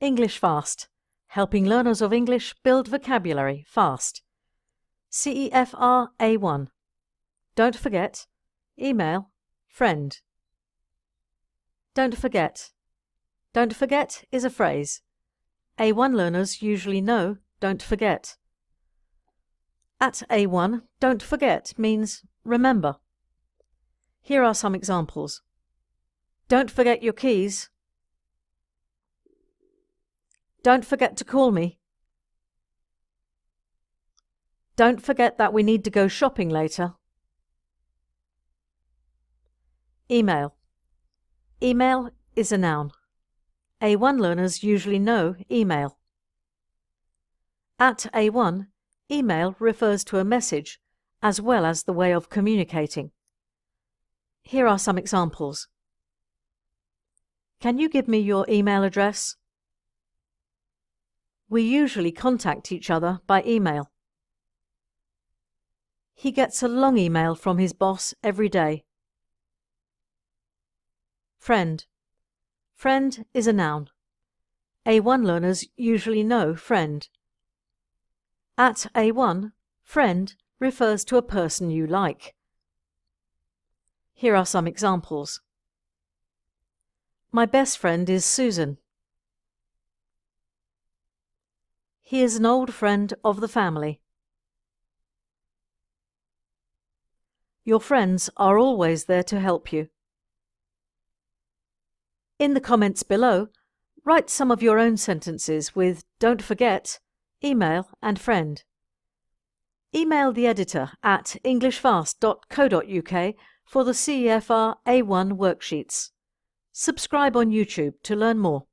English Fast, helping learners of English build vocabulary fast. CEFR A1. Don't forget, email, friend. Don't forget. Don't forget is a phrase. A1 learners usually know don't forget. At A1, don't forget means remember. Here are some examples. Don't forget your keys. Don't forget to call me. Don't forget that we need to go shopping later. Email. Email is a noun. A1 learners usually know email. At A1, email refers to a message as well as the way of communicating. Here are some examples. Can you give me your email address? We usually contact each other by email. He gets a long email from his boss every day. Friend. Friend is a noun. A1 learners usually know friend. At A1, friend refers to a person you like. Here are some examples. My best friend is Susan. He is an old friend of the family. Your friends are always there to help you. In the comments below, write some of your own sentences with don't forget, email and friend. Email the editor at englishfast.co.uk for the CEFR A1 worksheets. Subscribe on YouTube to learn more.